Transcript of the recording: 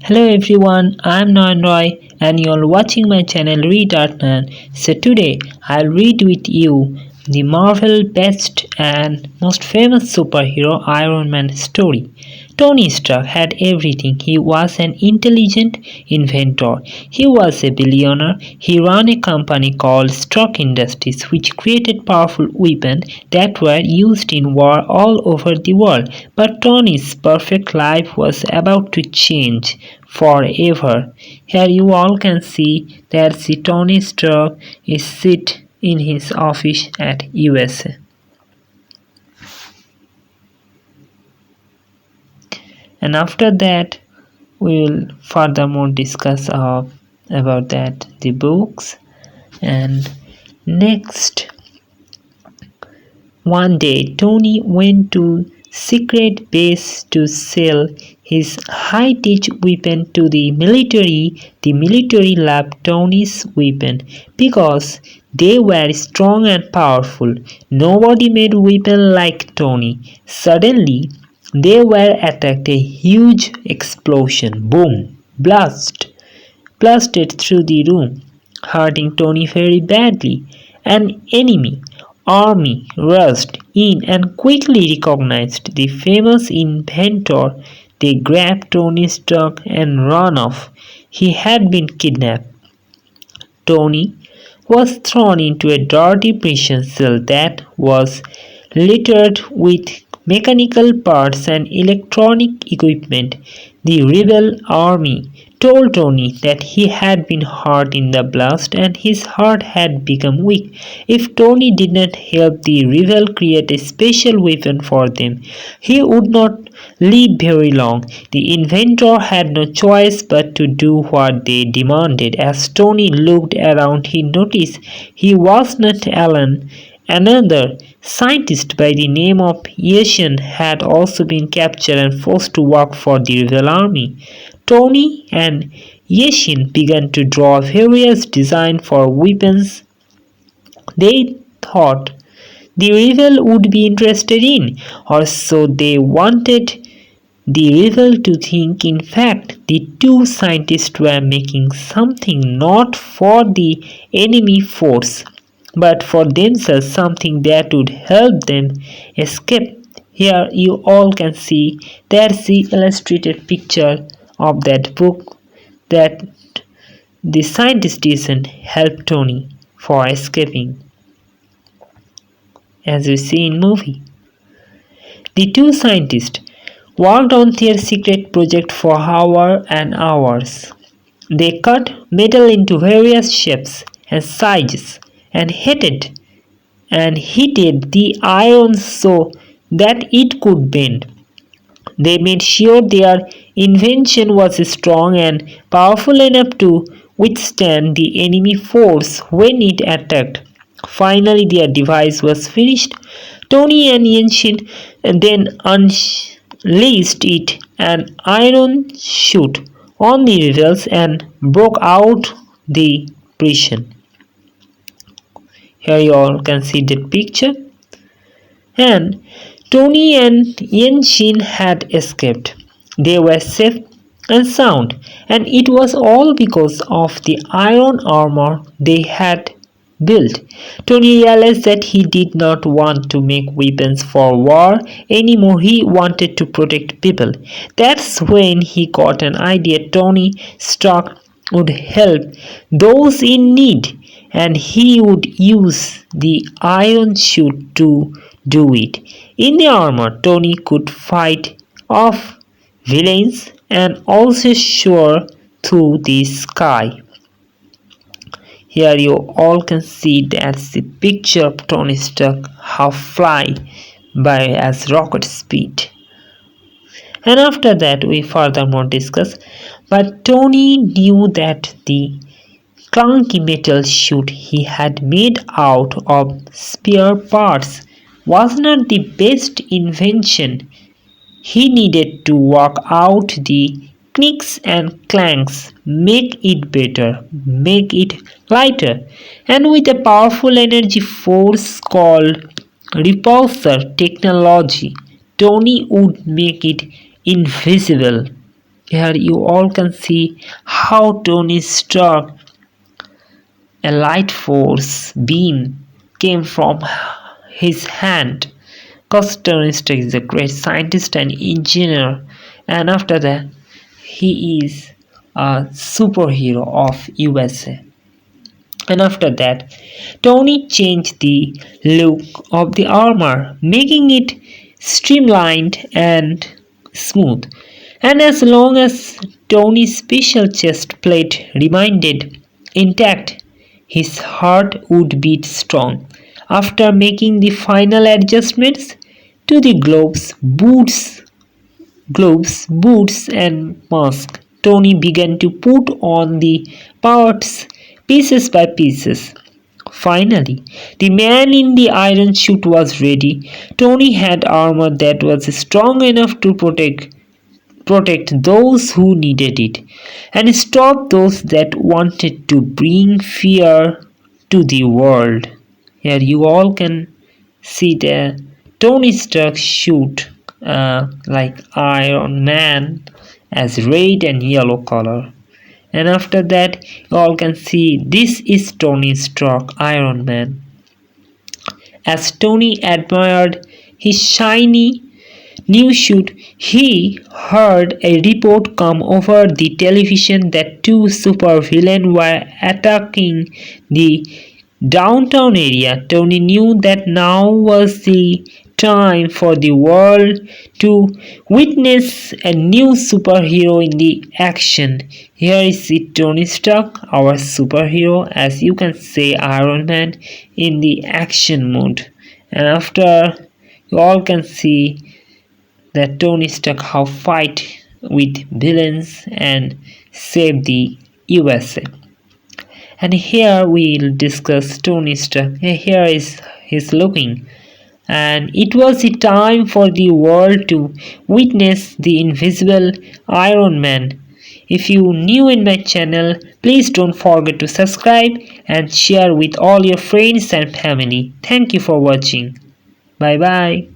Hello everyone, I'm Noyan Roy and you're watching my channel Read Artman. So today I'll read with you the Marvel best and most famous superhero Iron Man story. Tony Stark had everything. He was an intelligent inventor. He was a billionaire. He ran a company called Stark Industries which created powerful weapons that were used in war all over the world. But Tony's perfect life was about to change forever. Here you all can see that Tony Stark is sit in his office at USA. And after that we will furthermore discuss about that the books. And next, one day Tony went to secret base to sell his high-tech weapon to the military. The military loved Tony's weapon because they were strong and powerful. Nobody made weapon like Tony. Suddenly they were attacked. A huge explosion, boom, blasted through the room, hurting Tony very badly. An enemy army rushed in and quickly recognized the famous inventor. They grabbed Tony Stark and ran off. He had been kidnapped. Tony was thrown into a dirty prison cell that was littered with mechanical parts and electronic equipment. The rebel army told Tony that he had been hurt in the blast and his heart had become weak. If Tony did not help the rebel create a special weapon for them, he would not live very long. The inventor had no choice but to do what they demanded. As Tony looked around, he noticed he was not alone. Another scientist by the name of Yashin had also been captured and forced to work for the rebel army. Tony and Yashin began to draw various designs for weapons they thought the rebel would be interested in, or so they wanted the rebel to think. In fact, the two scientists were making something not for the enemy force, but for themselves, something that would help them escape. Here you all can see there's the illustrated picture of that book that the scientist didn't help Tony for escaping, as we see in movie. The two scientists worked on their secret project for hours and hours. They cut metal into various shapes and sizes and heated the iron so that it could bend. They made sure their invention was strong and powerful enough to withstand the enemy force when it attacked. Finally, their device was finished. Tony and Yenshin then unleashed it, an iron shoot on the rebels and broke out the prison. Here you all can see the picture. And Tony and Yenshin had escaped. They were safe and sound, and it was all because of the iron armor they had built. Tony realized that he did not want to make weapons for war anymore. He wanted to protect people. That's when he got an idea. Tony Stark would help those in need, and he would use the iron suit to do it. In the armor, Tony could fight off villains and also soar through the sky. Here you all can see that's the picture of Tony Stark how fly by as rocket speed. And after that we furthermore discuss, but Tony knew that the clunky metal suit he had made out of spare parts was not the best invention. He needed to work out the knicks and clanks, make it better, make it lighter, and with a powerful energy force called repulsor technology, Tony would make it invisible. Here you all can see how Tony Stark, a light force beam, came from his hand. Because Tony Stark is a great scientist and engineer, and after that, he is a superhero of USA. And after that, Tony changed the look of the armor, making it streamlined and smooth. And as long as Tony's special chest plate remained intact, his heart would beat strong. After making the final adjustments to the boots, and mask, Tony began to put on the parts pieces by pieces. Finally, the man in the iron suit was ready. Tony had armor that was strong enough to protect those who needed it and stop those that wanted to bring fear to the world. Here you all can see the Tony Stark suit like Iron Man as red and yellow color. And after that you all can see this is Tony Stark Iron Man. As Tony admired his shiny new suit, he heard a report come over the television that two supervillains were attacking the downtown area. Tony knew that now was the time for the world to witness a new superhero in the action. Here is the Tony Stark, our superhero, as you can say Iron Man, in the action mode. And after you all can see that Tony Stark how fight with villains and save the USA. And here we'll discuss Tony Stark. Here is his looking. And it was the time for the world to witness the invisible Iron Man. If you new in my channel, please don't forget to subscribe and share with all your friends and family. Thank you for watching. Bye bye.